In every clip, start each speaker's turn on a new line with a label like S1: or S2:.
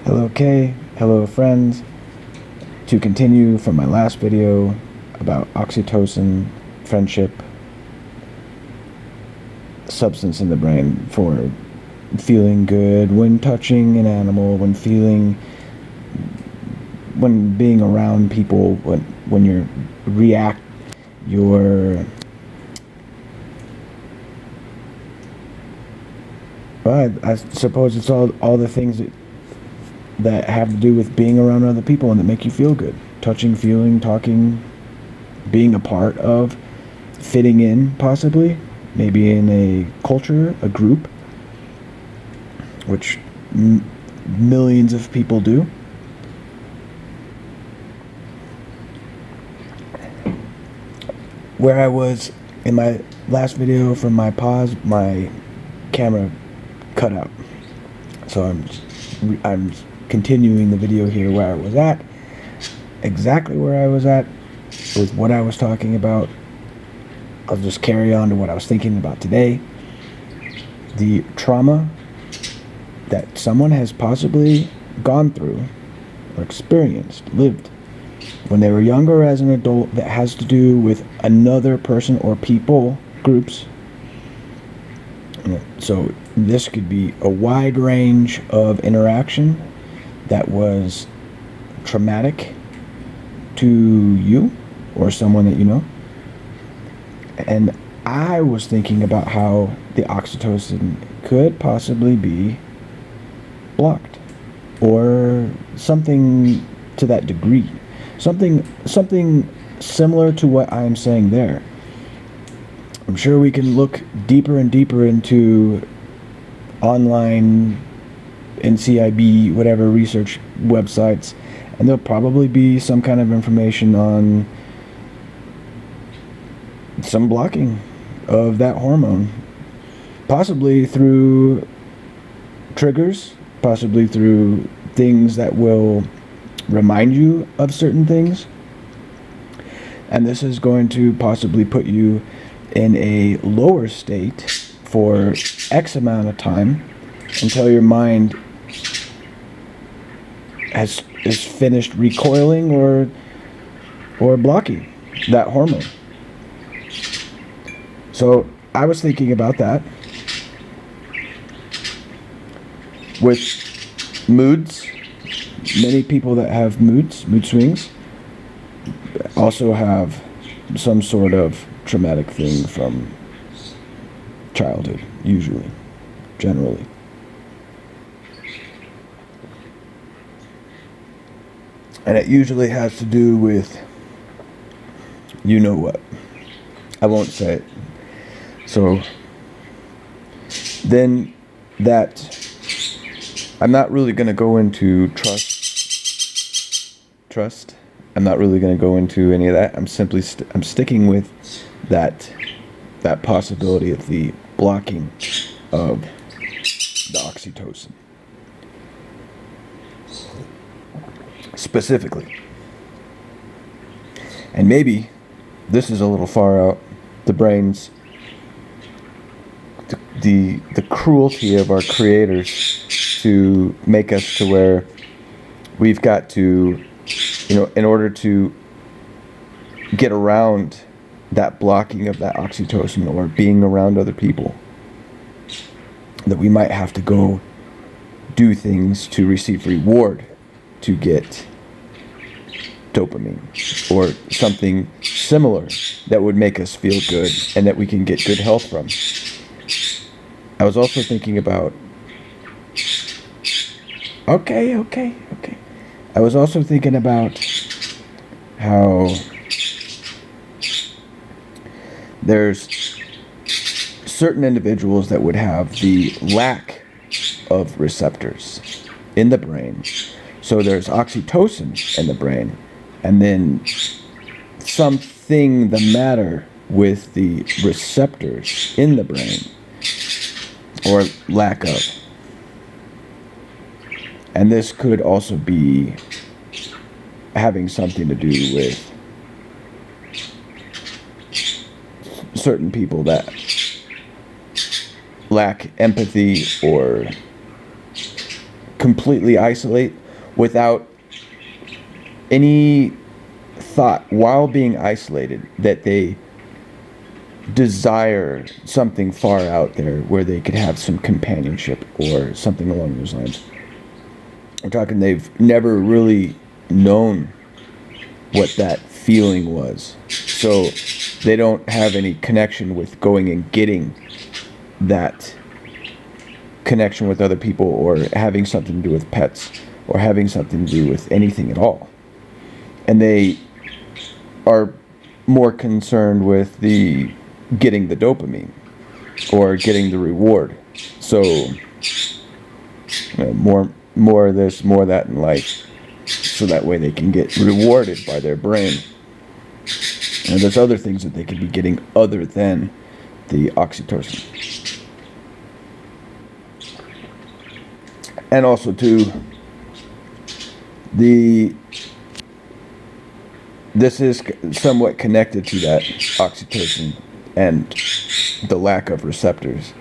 S1: Hello Kay, hello friends. To continue from my last video about oxytocin, friendship, substance in the brain for feeling good when touching an animal, when being around people, when you react, your well, I suppose it's all the things that have to do with being around other people and that make you feel good. Touching, feeling, talking, being a part of, fitting in, possibly, maybe in a culture, a group, which millions of people do. Where I was in my last video from my pause, my camera cut out. So I'm continuing the video here where I was at, exactly where I was at with what I was talking about. I'll just carry on to what I was thinking about today. The trauma that someone has possibly gone through or experienced, lived, when they were younger as an adult, that has to do with another person or people, groups. So this could be a wide range of interaction that was traumatic to you or someone that you know. And I was thinking about how the oxytocin could possibly be blocked or something to that degree. Something similar to what I'm saying there. I'm sure we can look deeper and deeper into online NCIB, whatever research websites, and there'll probably be some kind of information on some blocking of that hormone, possibly through triggers, possibly through things that will remind you of certain things. And this is going to possibly put you in a lower state for X amount of time until your mind is finished recoiling or blocking that hormone. So I was thinking about that with moods. Many people that have mood swings, also have some sort of traumatic thing from childhood, usually, generally. And it usually has to do with, you know what. I won't say it. So then that, I'm not really going to go into trust. I'm not really going to go into any of that. I'm simply I'm sticking with that possibility of the blocking of the oxytocin. Specifically. And maybe this is a little far out. The brain's the cruelty of our creators to make us to where we've got to, in order to get around that blocking of that oxytocin or being around other people, that we might have to go do things to receive reward to get dopamine or something similar that would make us feel good and that we can get good health from. I was also thinking about Okay. I was also thinking about how there's certain individuals that would have the lack of receptors in the brain. So there's oxytocin in the brain, and then something the matter with the receptors in the brain, or lack of. And this could also be having something to do with certain people that lack empathy or completely isolate without any thought while being isolated that they desire something far out there where they could have some companionship or something along those lines. We're talking they've never really known what that feeling was. So they don't have any connection with going and getting that connection with other people, or having something to do with pets, or having something to do with anything at all. And they are more concerned with the getting the dopamine or getting the reward. So more of this, more of that in life, so that way they can get rewarded by their brain. And there's other things that they could be getting other than the oxytocin. And also too, this is somewhat connected to that oxytocin and the lack of receptors,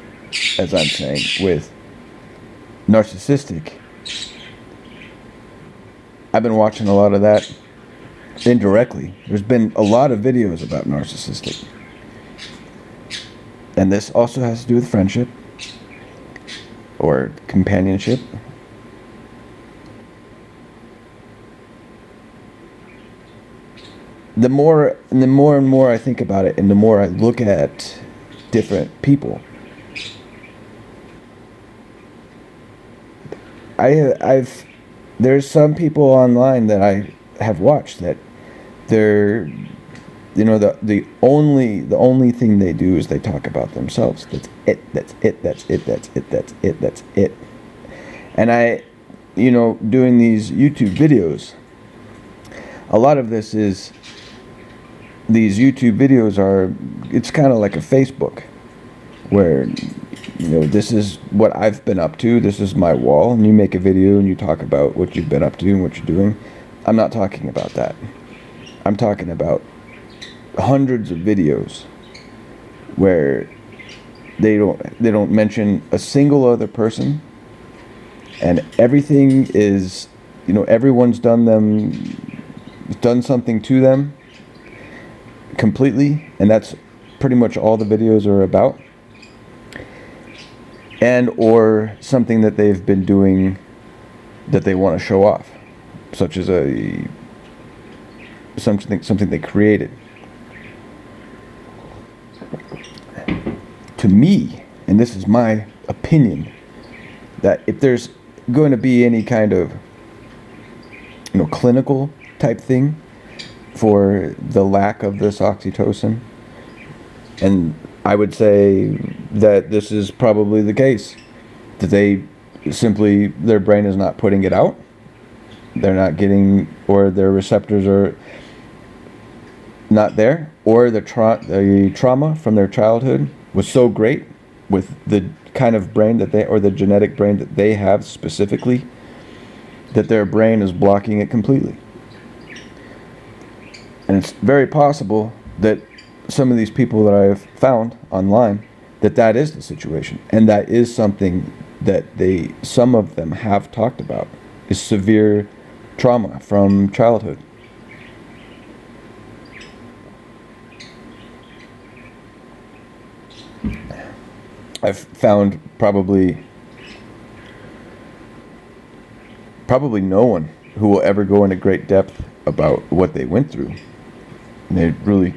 S1: as I'm saying, with narcissistic. I've been watching a lot of that indirectly. There's been a lot of videos about narcissistic. And this also has to do with friendship or companionship. The more and more I think about it, and the more I look at different people, there's some people online that I have watched that they're, the only thing they do is they talk about themselves. That's it. And I, doing these YouTube videos, a lot of this is, these YouTube videos it's kind of like a Facebook, where, this is what I've been up to, this is my wall, and you make a video and you talk about what you've been up to and what you're doing. I'm not talking about that. I'm talking about hundreds of videos where they don't mention a single other person, and everything is, everyone's done something to them completely, and that's pretty much all the videos are about. And or something that they've been doing that they want to show off, such as something they created. To me, and this is my opinion, that if there's going to be any kind of clinical type thing for the lack of this oxytocin, and I would say that this is probably the case, that their brain is not putting it out, they're not getting, or their receptors are not there, or the trauma from their childhood was so great with the kind of brain that or the genetic brain that they have specifically, that their brain is blocking it completely. And it's very possible that some of these people that I've found online, that is the situation, and that is something that some of them have talked about, is severe trauma from childhood. I've found probably no one who will ever go into great depth about what they went through. And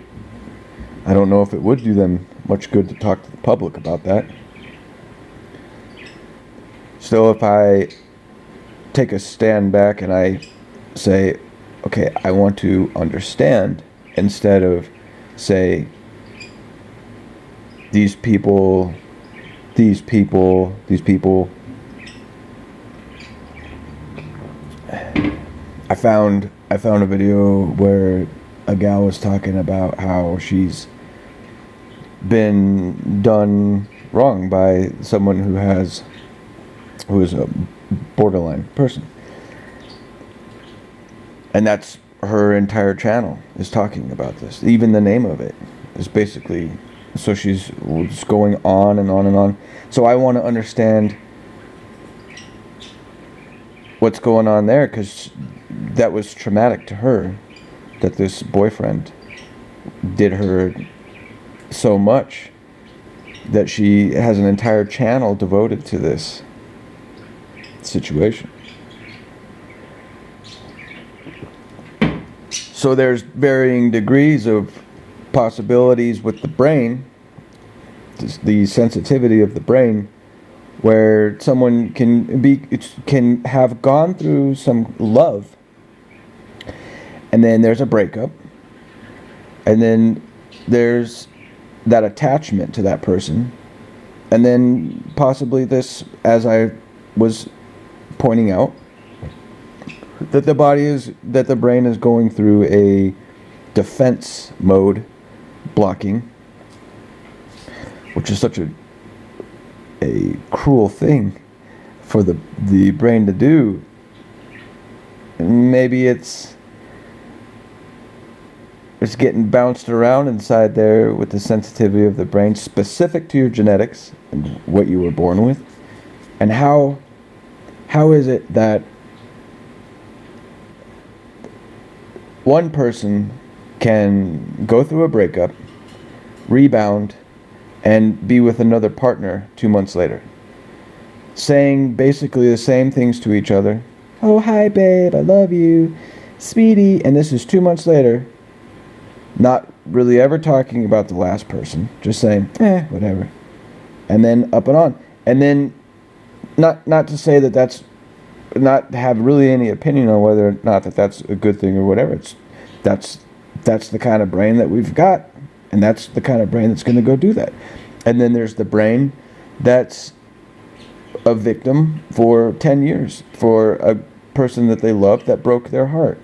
S1: I don't know if it would do them much good to talk to the public about that. So if I take a stand back and I say, okay, I want to understand, instead of say, these people. I found a video where a gal was talking about how she's been done wrong by someone who is a borderline person. And that's her entire channel is talking about this. Even the name of it is basically, so she's just going on and on and on. So I want to understand what's going on there, because that was traumatic to her, that this boyfriend did her so much that she has an entire channel devoted to this situation. So there's varying degrees of possibilities with the brain, the sensitivity of the brain, where someone can have gone through some love, and then there's a breakup, and then there's that attachment to that person, and then possibly this, as I was pointing out, that the brain is going through a defense mode, blocking, which is such a cruel thing for the brain to do. Maybe it's getting bounced around inside there with the sensitivity of the brain specific to your genetics and what you were born with. And how is it that one person can go through a breakup, rebound, and be with another partner 2 months later, saying basically the same things to each other? Oh, hi babe, I love you, sweetie. And this is 2 months later, not really ever talking about the last person, just saying, whatever. And then up and on. And then, not to say that that's, not to have really any opinion on whether or not that's a good thing or whatever. That's the kind of brain that we've got, and that's the kind of brain that's going to go do that. And then there's the brain that's a victim for 10 years for a person that they loved that broke their heart.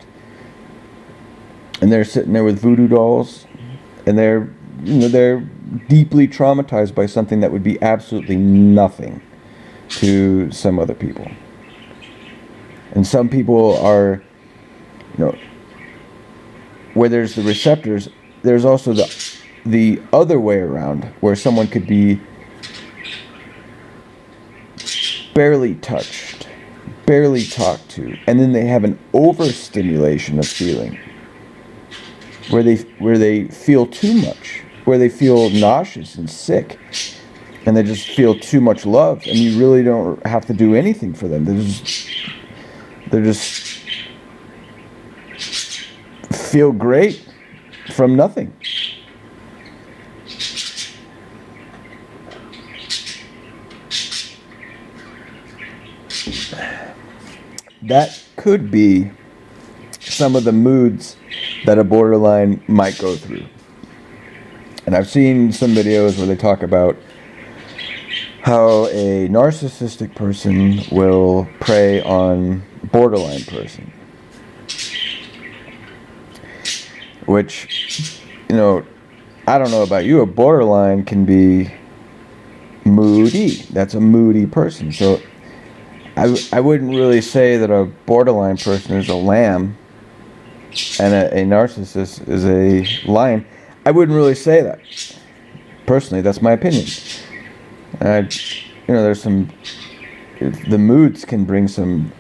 S1: And they're sitting there with voodoo dolls, and they're deeply traumatized by something that would be absolutely nothing to some other people. And some people are, where there's the receptors, there's also the other way around, where someone could be barely touched, barely talked to, and then they have an overstimulation of feeling, where they feel too much, where they feel nauseous and sick, and they just feel too much love, and you really don't have to do anything for them. They just feel great from nothing. That could be some of the moods that a borderline might go through. And I've seen some videos where they talk about how a narcissistic person will prey on a borderline person. Which, I don't know about you, a borderline can be moody. That's a moody person. So I wouldn't really say that a borderline person is a lamb and a narcissist is a lion. I wouldn't really say that. Personally, that's my opinion. There's the moods can bring some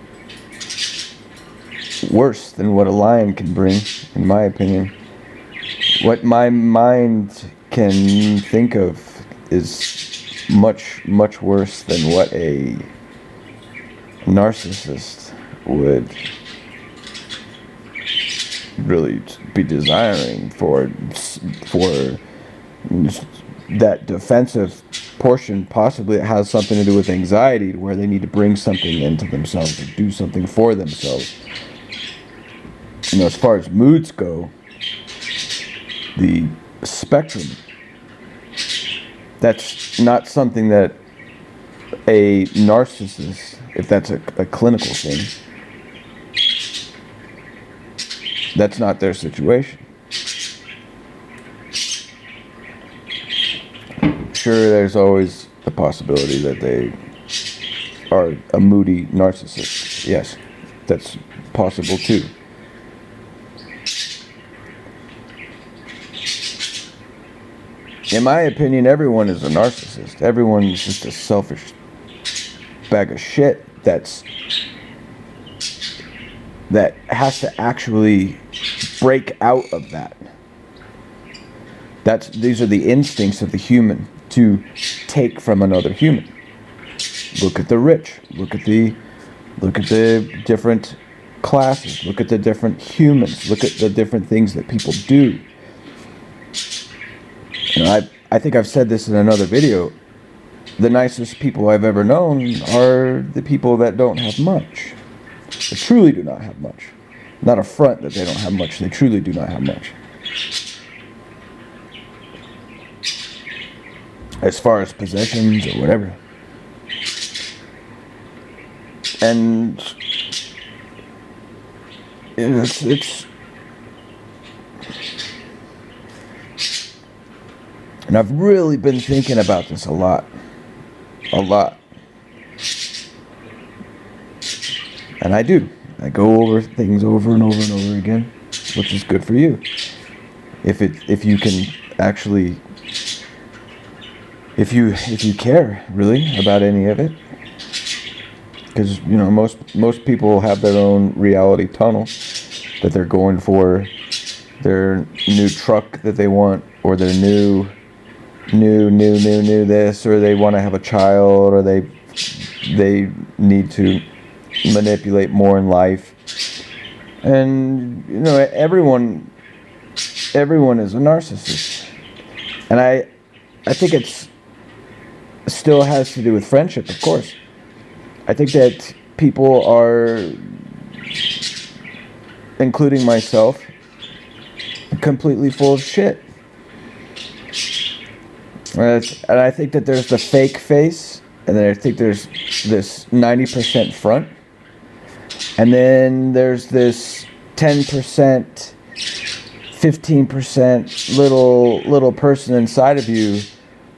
S1: worse than what a lion can bring, in my opinion. What my mind can think of is much, much worse than what a narcissist would really be desiring for that defensive portion. Possibly it has something to do with anxiety, where they need to bring something into themselves or do something for themselves. As far as moods go, the spectrum, that's not something that a narcissist, if that's a clinical thing, that's not their situation. Sure, there's always the possibility that they are a moody narcissist. Yes, that's possible too. In my opinion, everyone is a narcissist. Everyone is just a selfish bag of shit that's that has to actually break out of that. These are the instincts of the human to take from another human. Look at the rich. Look at the different classes. Look at the different humans. Look at the different things that people do. You know, I think I've said this in another video. The nicest people I've ever known are the people that don't have much. They truly do not have much. Not a front that they don't have much. They truly do not have much. As far as possessions or whatever. And it's and I've really been thinking about this a lot. And I do. I go over things over and over and over again, which is good for you. If you can actually, if you care really about any of it, because you know most people have their own reality tunnel that they're going for, their new truck that they want, or their new this, or they want to have a child, or they need to manipulate more in life. And you know, everyone is a narcissist. And I think still has to do with friendship, of course. I think that people are, including myself, completely full of shit. And I think that there's the fake face, and then I think there's this 90% front, and then there's this 10%, 15% little person inside of you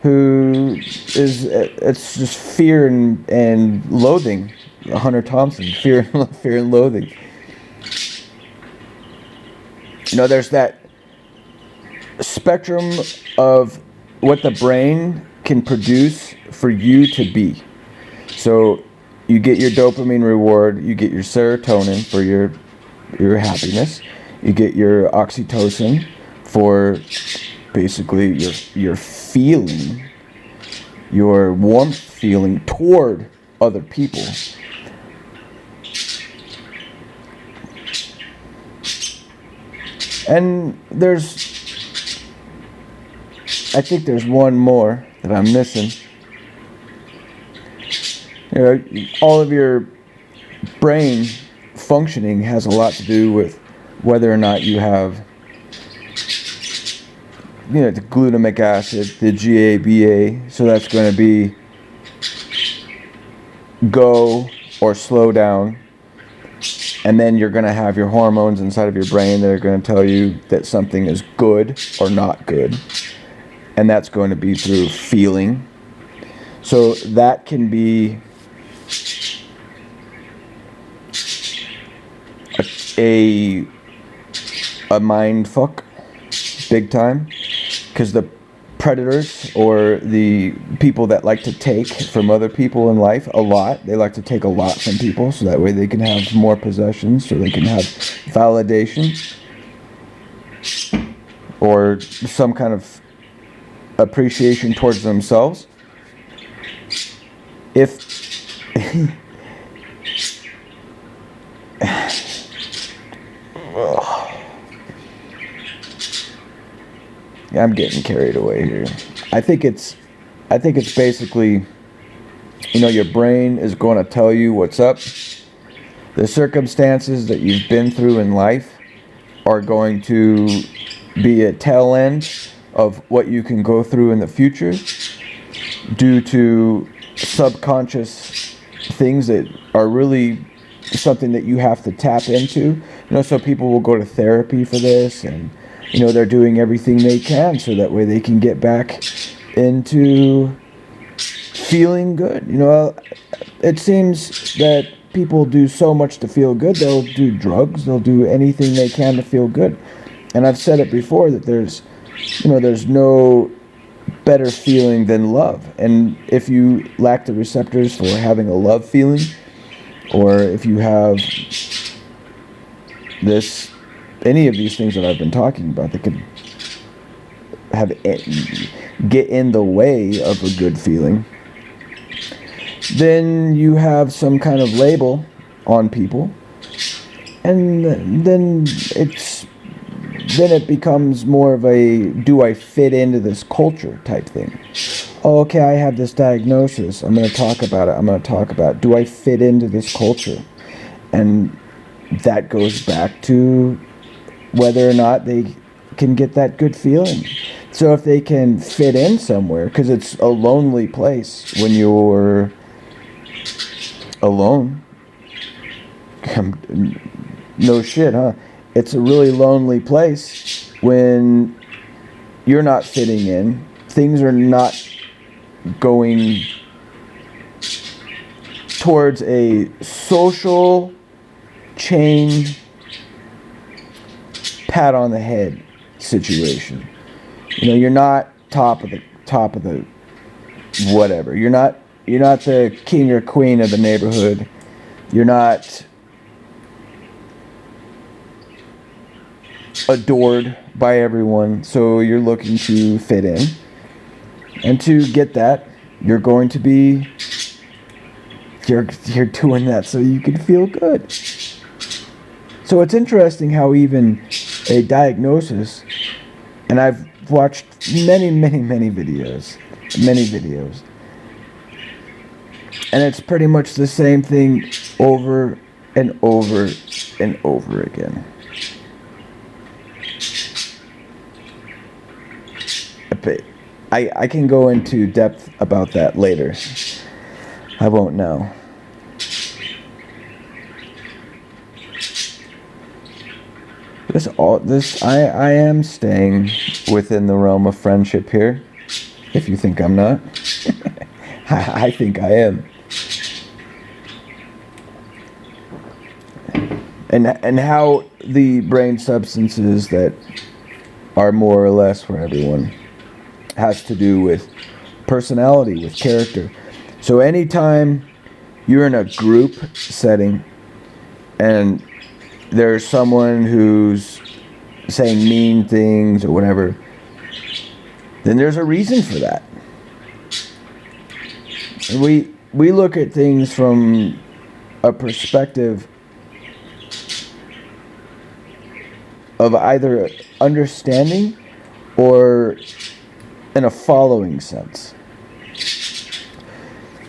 S1: who is, it's just fear and loathing. Hunter Thompson, fear and loathing. You know, there's that spectrum of what the brain can produce for you to be. So you get your dopamine reward, you get your serotonin for your happiness, you get your oxytocin for basically your feeling, your warmth feeling toward other people. And I think there's one more that I'm missing. You know, all of your brain functioning has a lot to do with whether or not you have, you know, the glutamic acid, the GABA. So that's going to be go or slow down. And then you're going to have your hormones inside of your brain that are going to tell you that something is good or not good. And that's going to be through feeling. So that can be a mind fuck, big time. Because the predators, or the people that like to take from other people in life a lot, they like to take a lot from people, so that way they can have more possessions, so they can have validation or some kind of appreciation towards themselves. If I'm getting carried away here. I think it's basically, you know, your brain is going to tell you what's up. The circumstances that you've been through in life are going to be a tail end of what you can go through in the future, due to subconscious things that are really something that you have to tap into. You know, so people will go to therapy for this, and you know, they're doing everything they can so that way they can get back into feeling good. You know, it seems that people do so much to feel good. They'll do drugs, they'll do anything they can to feel good. And I've said it before that there's no better feeling than love. And if you lack the receptors for having a love feeling, or if you have any of these things that I've been talking about that could get in the way of a good feeling, then you have some kind of label on people, and then it becomes more of a, do I fit into this culture type thing. Oh, okay, I have this diagnosis. I'm going to talk about it. Do I fit into this culture? And that goes back to whether or not they can get that good feeling. So if they can fit in somewhere, because it's a lonely place when you're alone. No shit, huh? It's a really lonely place when you're not fitting in. Things are not going towards a social chain pat on the head situation. You're not top of the whatever. You're not the king or queen of the neighborhood. You're not adored by everyone, so you're looking to fit in. And to get that, you're going to be you're doing that so you can feel good. So it's interesting how even a diagnosis, and I've watched many videos, and it's pretty much the same thing over and over and over again. I can go into depth about that later. I won't now. I am staying within the realm of friendship here. If you think I'm not, I think I am. And how the brain substances that are more or less for everyone has to do with personality, with character. So anytime you're in a group setting and there's someone who's saying mean things or whatever, then there's a reason for that. And we look at things from a perspective of either understanding or in a following sense.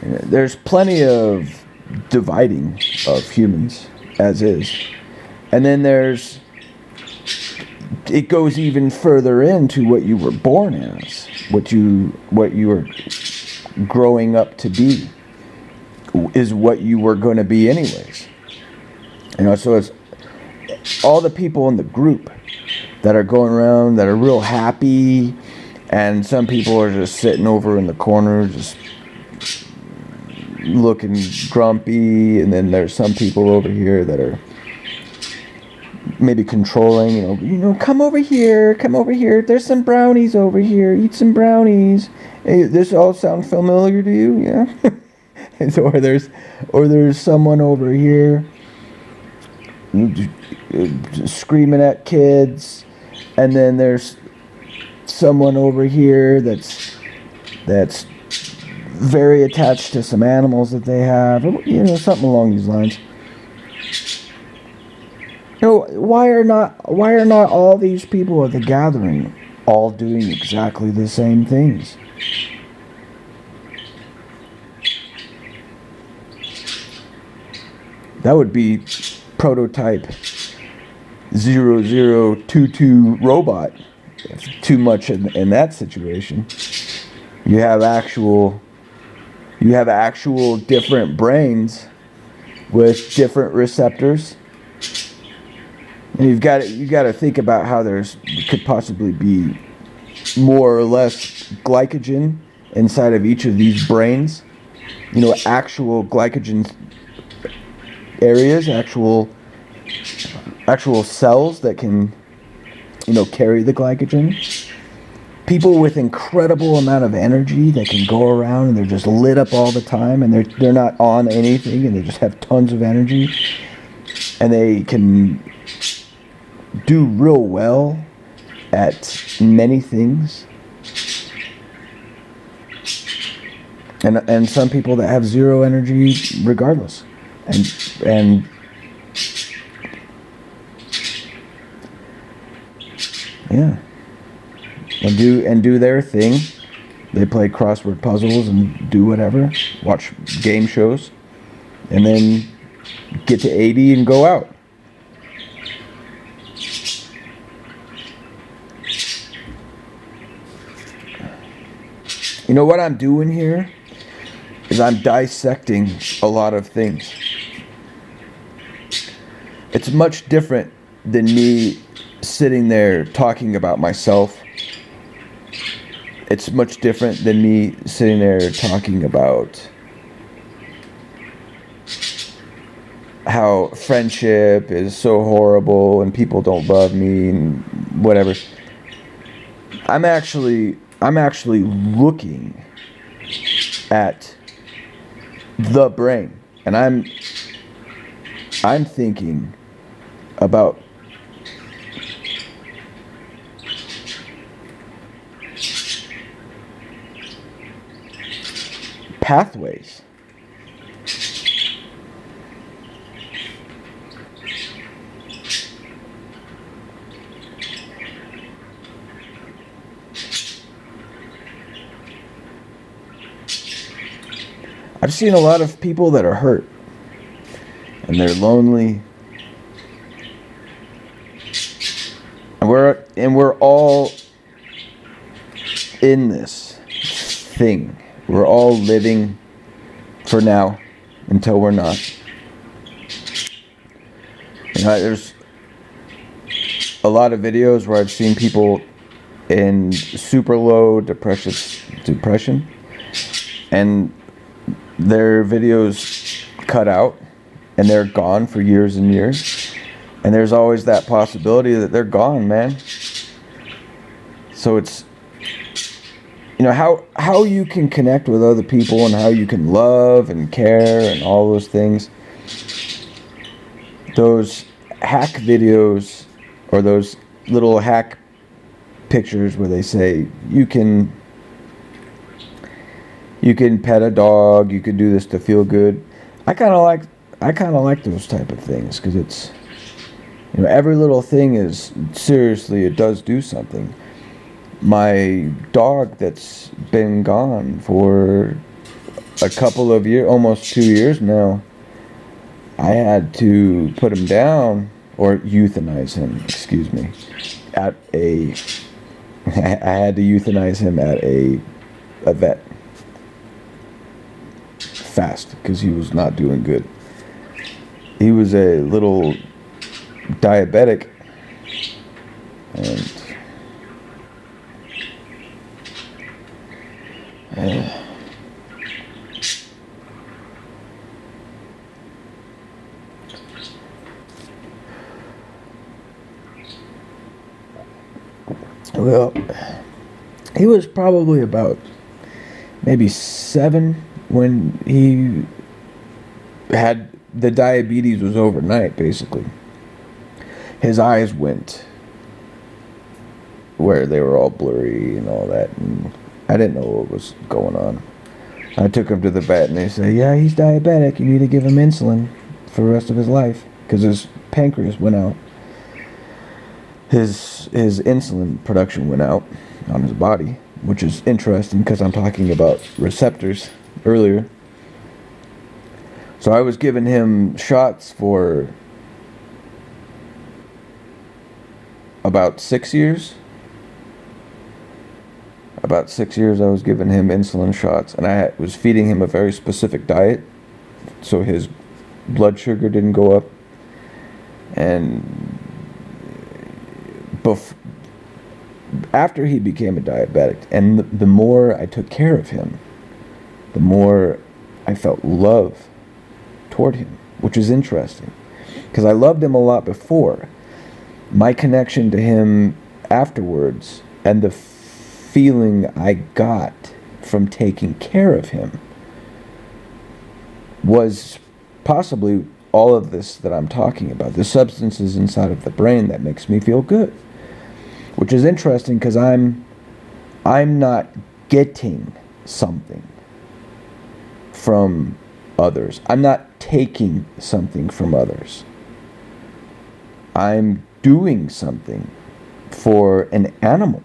S1: There's plenty of dividing of humans as is. And then it goes even further into what you were born as, what you were growing up to be is what you were going to be anyways. So it's all the people in the group that are going around that are real happy, and some people are just sitting over in the corner just looking grumpy, and then there's some people over here that are maybe controlling, come over here, there's some brownies over here, eat some brownies. Hey, this all sound familiar to you? Yeah. And so, or there's someone over here screaming at kids, and then there's someone over here that's very attached to some animals that they have, something along these lines. Why are not all these people at the gathering all doing exactly the same things? That would be prototype 0022 robot. If too much in that situation. You have actual different brains with different receptors. And you've got to think about how could possibly be more or less glycogen inside of each of these brains. Actual glycogen areas, actual cells that can, carry the glycogen. People with incredible amount of energy that can go around and they're just lit up all the time, and they're not on anything, and they just have tons of energy, and they can do real well at many things, and some people that have zero energy regardless, and yeah, and do their thing. They play crossword puzzles and do whatever, watch game shows, and then get to 80 and go out. You know what I'm doing here is I'm dissecting a lot of things. It's much different than me sitting there talking about myself. It's much different than me sitting there talking about how friendship is so horrible and people don't love me and whatever. I'm actually looking at the brain, and I'm thinking about pathways. I've seen a lot of people that are hurt and they're lonely, and we're all in this thing. We're all living for now until we're not. You know, there's a lot of videos where I've seen people in super low depression, and their videos cut out and they're gone for years and years, and there's always that possibility that they're gone, man. So it's, you know, how you can connect with other people and how you can love and care and all those things. Those hack videos or those little hack pictures where they say you can pet a dog, you could do this to feel good. I kind of like those type of things, because it's, you know, every little thing is, seriously, it does do something. My dog that's been gone for a couple of years, almost 2 years now, I had to put him down, or euthanize him, excuse me, I had to euthanize him at a vet fast, because he was not doing good. He was a little diabetic, and well, he was probably about maybe 7 when he had the diabetes. Was overnight, basically. His eyes went where they were all blurry and all that, and I didn't know what was going on. I took him to the vet, and they said, yeah, he's diabetic, you need to give him insulin for the rest of his life, because his pancreas went out. His insulin production went out on his body, which is interesting because I'm talking about receptors earlier. So I was giving him shots for about 6 years. About 6 years I was giving him insulin shots, and I was feeding him a very specific diet so his blood sugar didn't go up. And after he became a diabetic, and the more I took care of him, the more I felt love toward him, which is interesting, because I loved him a lot before. My connection to him afterwards, and the feeling I got from taking care of him, was possibly all of this that I'm talking about, the substances inside of the brain that makes me feel good. Which is interesting because I'm not getting something from others. I'm not taking something from others. I'm doing something for an animal.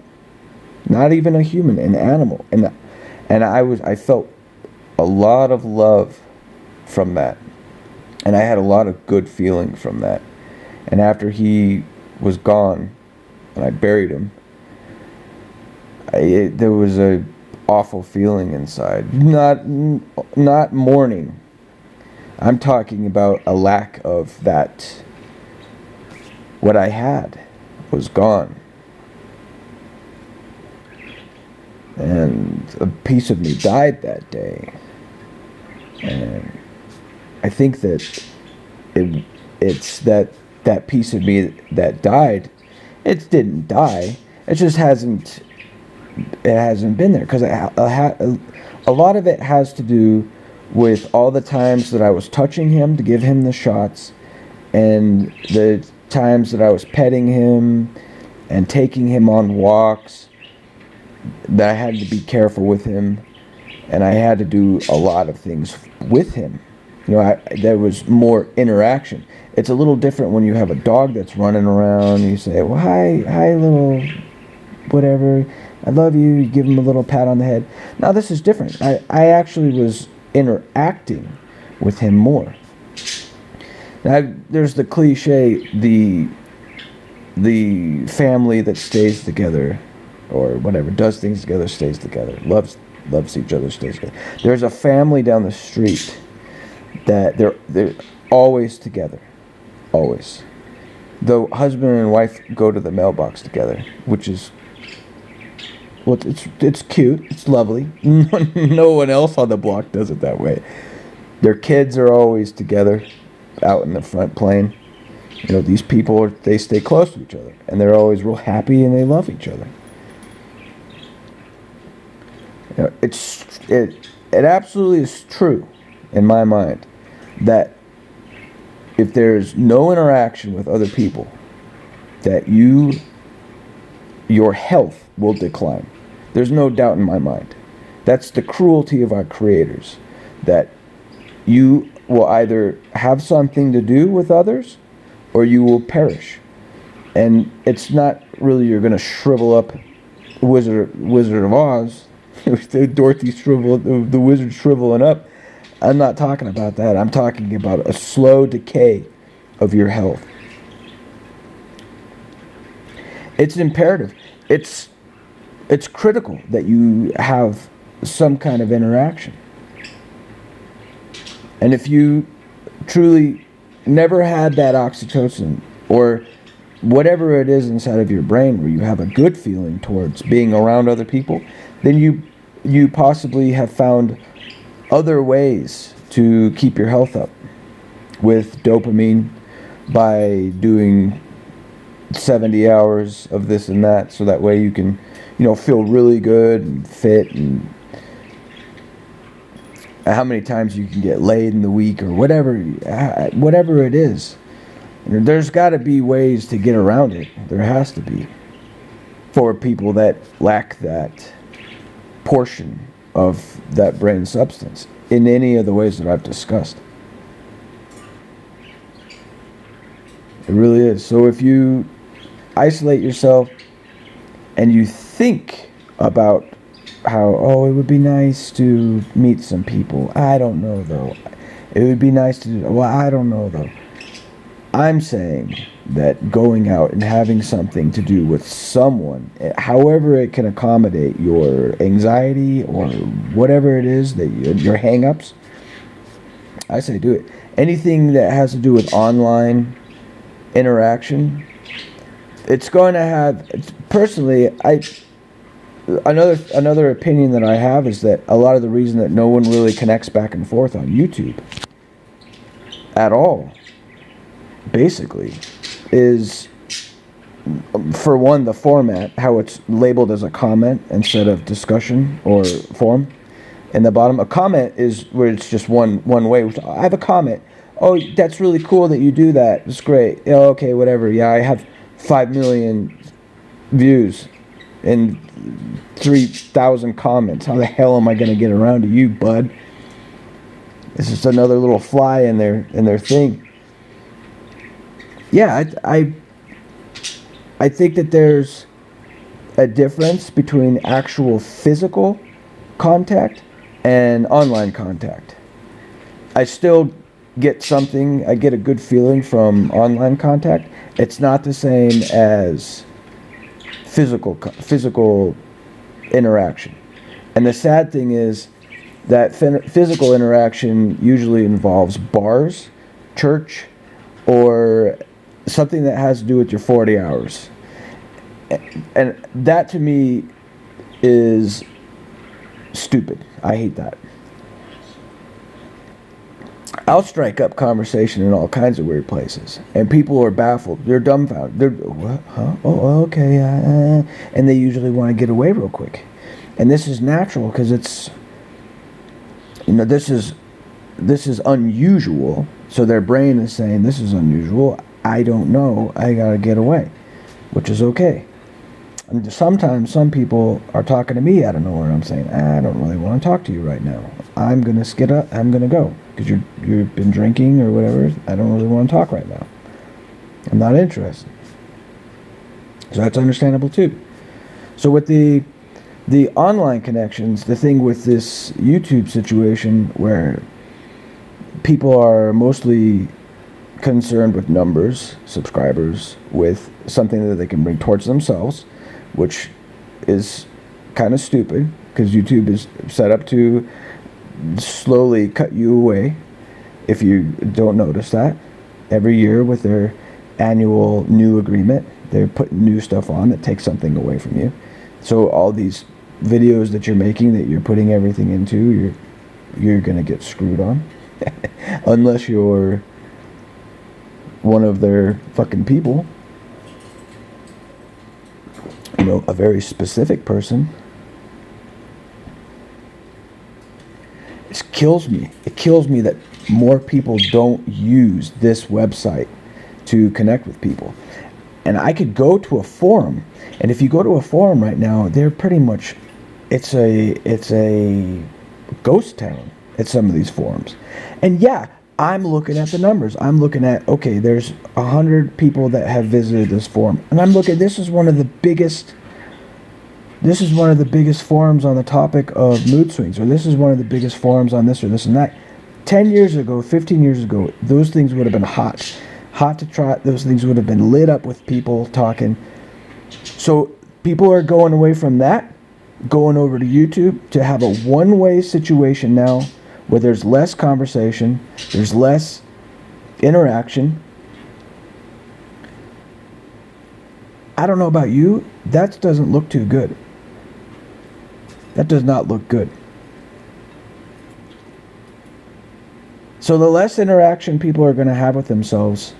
S1: Not even a human, an animal. And I felt a lot of love from that. And I had a lot of good feeling from that. And after he was gone, and I buried him, there was a awful feeling inside. Not mourning. I'm talking about a lack of that. What I had was gone. And a piece of me died that day. And I think that it's that piece of me that died. It didn't die. It just hasn't been there, because a lot of it has to do with all the times that I was touching him to give him the shots, and the times that I was petting him and taking him on walks, that I had to be careful with him, and I had to do a lot of things with him. There was more interaction. It's a little different when you have a dog that's running around. You say, well, hi, little whatever, I love you. You give him a little pat on the head. Now this is different. I actually was interacting with him more. Now, there's the cliche, the family that stays together, or whatever, does things together, stays together, loves each other, stays together. There's a family down the street that they're always together, always. The husband and wife go to the mailbox together, which is, well, it's cute, it's lovely. No one else on the block does it that way. Their kids are always together, out in the front playing. These people, they stay close to each other, and they're always real happy, and they love each other. It absolutely is true, in my mind, that if there's no interaction with other people, that your health will decline. There's no doubt in my mind. That's the cruelty of our creators, that you will either have something to do with others, or you will perish. And it's not really you're going to shrivel up Wizard of Oz, Dorothy shrivel, the wizard shriveling up. I'm not talking about that. I'm talking about a slow decay of your health. It's imperative. It's critical that you have some kind of interaction. And if you truly never had that oxytocin, or whatever it is inside of your brain where you have a good feeling towards being around other people, then you possibly have found other ways to keep your health up with dopamine, by doing 70 hours of this and that, so that way you can feel really good and fit, and how many times you can get laid in the week, or whatever it is. There's got to be ways to get around it. There has to be, for people that lack that portion of that brain substance in any of the ways that I've discussed. It really is. So if you isolate yourself and you think about how, it would be nice to meet some people. I don't know though. It would be nice to do, I don't know though. I'm saying that going out and having something to do with someone, however it can accommodate your anxiety or whatever it is that your hang-ups, I say do it. Anything that has to do with online interaction, it's going to have, personally, another opinion that I have is that a lot of the reason that no one really connects back and forth on YouTube at all, basically, is, for one, the format, how it's labeled as a comment instead of discussion or forum. In the bottom, a comment is where it's just one way. I have a comment, Oh, that's really cool that you do that. It's great. Yeah, okay, whatever. Yeah, I have 5 million views and 3,000 comments. How the hell am I going to get around to you, bud? It's just another little fly in their thing. Yeah, I think that there's a difference between actual physical contact and online contact. I still get something, I get a good feeling from online contact. It's not the same as physical interaction. And the sad thing is that physical interaction usually involves bars, church, or something that has to do with your 40 hours. And that to me is stupid. I hate that. I'll strike up conversation in all kinds of weird places, and people are baffled. They're dumbfounded. They're, what? Huh? Oh, okay. And they usually want to get away real quick. And this is natural because it's, this is unusual. So their brain is saying, this is unusual. I don't know. I gotta get away, which is okay. And sometimes some people are talking to me out of nowhere. I'm saying, I don't really want to talk to you right now. I'm gonna skid up. I'm gonna go because you've been drinking or whatever. I don't really want to talk right now. I'm not interested. So that's understandable too. So with the online connections, the thing with this YouTube situation where people are mostly concerned with numbers, subscribers, with something that they can bring towards themselves, which is kind of stupid because YouTube is set up to slowly cut you away if you don't notice that. Every year with their annual new agreement, they're putting new stuff on that takes something away from you. So all these videos that you're making that you're putting everything into, you're gonna get screwed on unless you're one of their fucking people, a very specific person. It kills me that more people don't use this website to connect with people. And I could go to a forum, and if you go to a forum right now, they're pretty much, it's a ghost town at some of these forums. And yeah, I'm looking at the numbers. I'm looking at, okay, there's 100 people that have visited this forum. And I'm looking, this is one of the biggest forums on the topic of mood swings, or this is one of the biggest forums on this or this and that. 10 years ago, 15 years ago, those things would have been hot to try. Those things would have been lit up with people talking. So people are going away from that, going over to YouTube to have a one-way situation now where there's less conversation, there's less interaction. I don't know about you, that doesn't look too good. That does not look good. So the less interaction people are going to have with themselves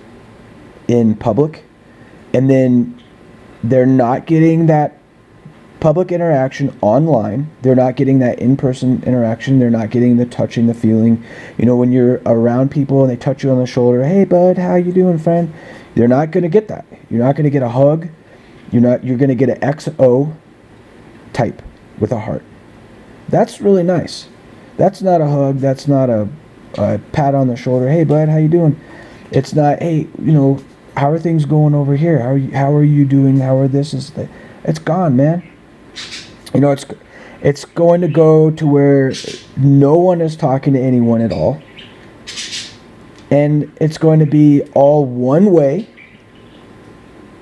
S1: in public, and then they're not getting that public interaction online, they're not getting that in-person interaction, they're not getting the touching, the feeling. When you're around people and they touch you on the shoulder, hey bud, how you doing, friend? You're not going to get that. You're not going to get a hug. You're going to get an XO type with a heart. That's really nice. That's not a hug. That's not a pat on the shoulder. Hey, bud, how you doing? It's not, hey, how are things going over here? How are you doing? How are this? It's gone, man. It's going to go to where no one is talking to anyone at all. And it's going to be all one way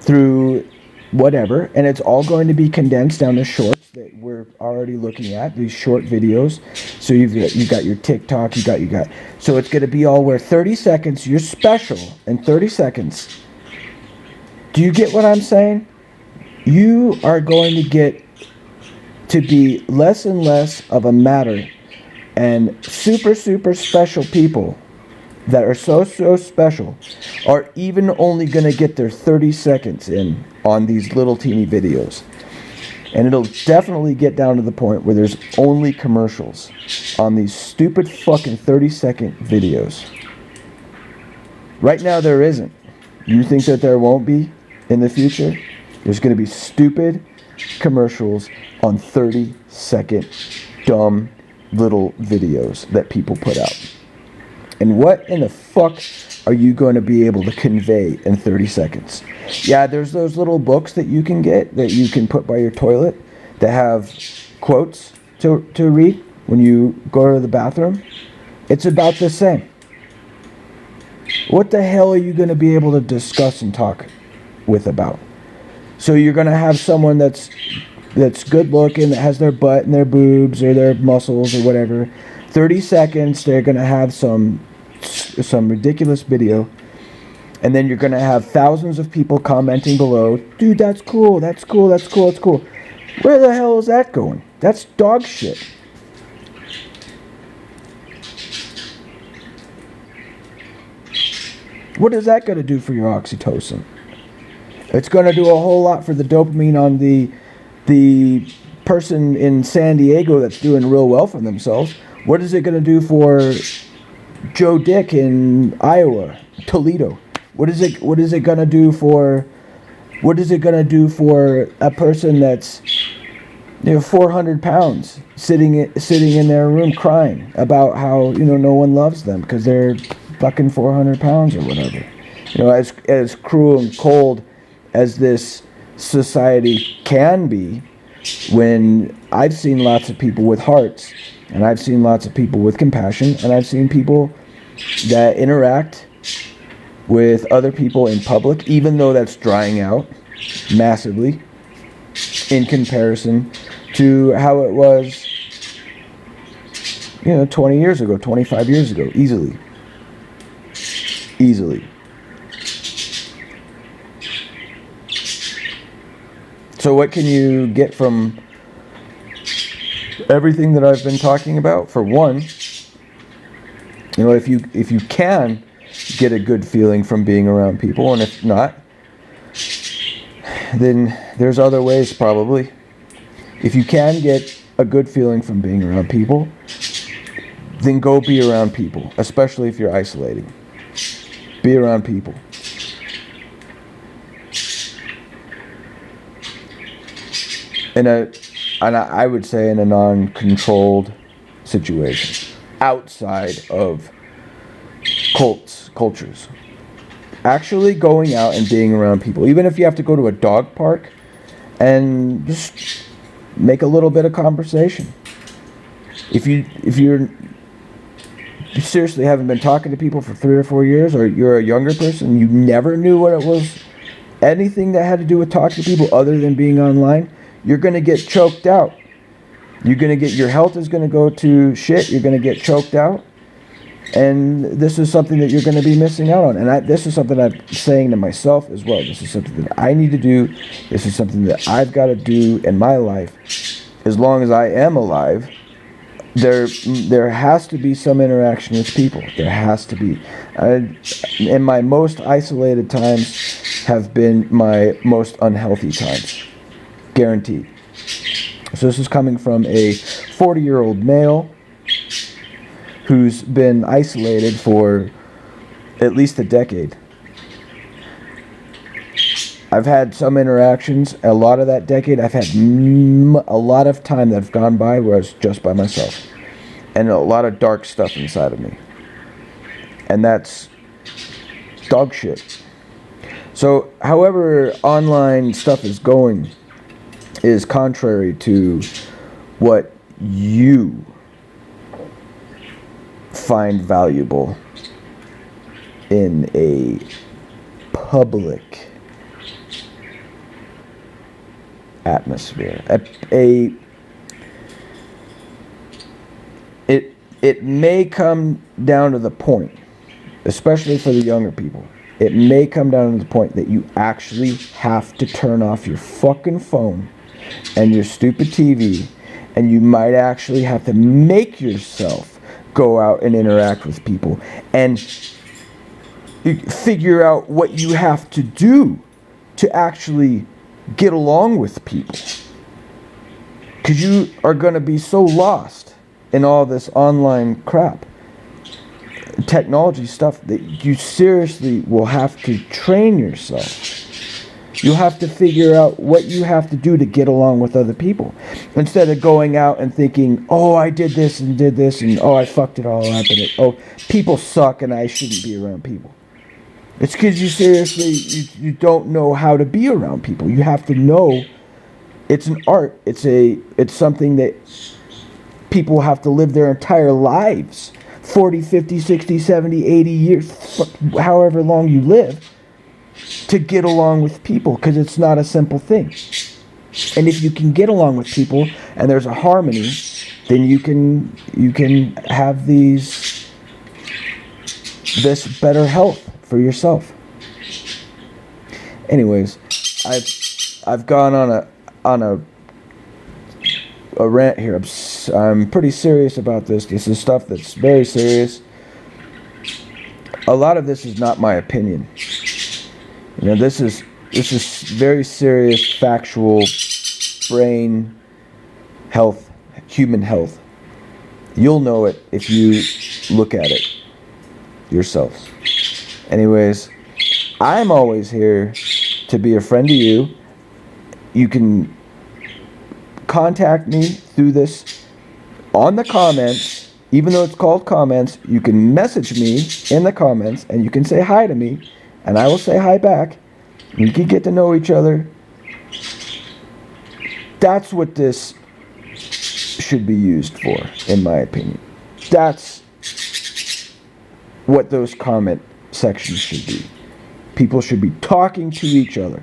S1: through whatever, and it's all going to be condensed down to shorts that we're already looking at, these short videos. So you've got your TikTok, you got so it's going to be all where 30 seconds, you're special in 30 seconds. Do you get what I'm saying? You are going to get to be less and less of a matter, and super special people that are so special are even only going to get their 30 seconds in on these little teeny videos. And it'll definitely get down to the point where there's only commercials on these stupid fucking 30-second videos. Right now there isn't. You think that there won't be in the future? There's going to be stupid commercials on 30-second dumb little videos that people put out. And what in the fuck are you going to be able to convey in 30 seconds? Yeah, there's those little books that you can get that you can put by your toilet that have quotes to read when you go to the bathroom. It's about the same. What the hell are you going to be able to discuss and talk with about? So you're going to have someone that's good looking, that has their butt and their boobs or their muscles or whatever. 30 seconds, they're going to have some ridiculous video. And then you're going to have thousands of people commenting below, dude, that's cool, that's cool, that's cool, that's cool. Where the hell is that going? That's dog shit. What is that going to do for your oxytocin? It's going to do a whole lot for the dopamine on the person in San Diego that's doing real well for themselves. What is it going to do for Joe Dick in Iowa, Toledo? What is it going to do for a person that's 400 pounds sitting in their room crying about how no one loves them because they're fucking 400 pounds or whatever? As cruel and cold as this society can be, when I've seen lots of people with hearts, and I've seen lots of people with compassion, and I've seen people that interact with other people in public, even though that's drying out massively in comparison to how it was 20 years ago, 25 years ago, easily. So what can you get from everything that I've been talking about? For one, if you can get a good feeling from being around people, and if not, then there's other ways probably. If you can get a good feeling from being around people, then go be around people, especially if you're isolating. Be around people. And I would say in a non-controlled situation, outside of cultures. Actually going out and being around people, even if you have to go to a dog park and just make a little bit of conversation. If you seriously haven't been talking to people for 3 or 4 years, or you're a younger person, you never knew what it was, anything that had to do with talking to people other than being online, you're going to get choked out. Your health is going to go to shit. You're going to get choked out. And this is something that you're going to be missing out on. And this is something I'm saying to myself as well. This is something that I need to do. This is something that I've got to do in my life. As long as I am alive, there has to be some interaction with people. There has to be. And my most isolated times have been my most unhealthy times. Guaranteed. So this is coming from a 40-year-old male who's been isolated for at least a decade. I've had some interactions. A lot of that decade, I've had a lot of time that have gone by where I was just by myself. And a lot of dark stuff inside of me. And that's dog shit. So, however online stuff is going is contrary to what you find valuable in a public atmosphere. It may come down to the point, especially for the younger people, it may come down to the point that you actually have to turn off your fucking phone and your stupid TV, and you might actually have to make yourself go out and interact with people and figure out what you have to do to actually get along with people. Because you are going to be so lost in all this online crap. technology stuff that you seriously will have to train yourself. You have to figure out what you have to do to get along with other people. Instead of going out and thinking, oh, I did this, and oh, I fucked it all up, and oh, people suck and I shouldn't be around people. It's because you seriously, you don't know how to be around people. You have to know it's an art. It's something that people have to live their entire lives. 40, 50, 60, 70, 80 years, however long you live, to get along with people, because it's not a simple thing. And if you can get along with people and there's a harmony, then you can have this better health for yourself. Anyways, I've gone on a rant here. I'm pretty serious about this. This is stuff that's very serious. A lot of this is not my opinion. You know, this is very serious, factual, brain health, human health. You'll know it if you look at it yourselves. Anyways, I'm always here to be a friend to you. You can contact me through this on the comments. Even though it's called comments, you can message me in the comments and you can say hi to me. And I will say hi back. We can get to know each other. That's what this should be used for, in my opinion. That's what those comment sections should be. People should be talking to each other.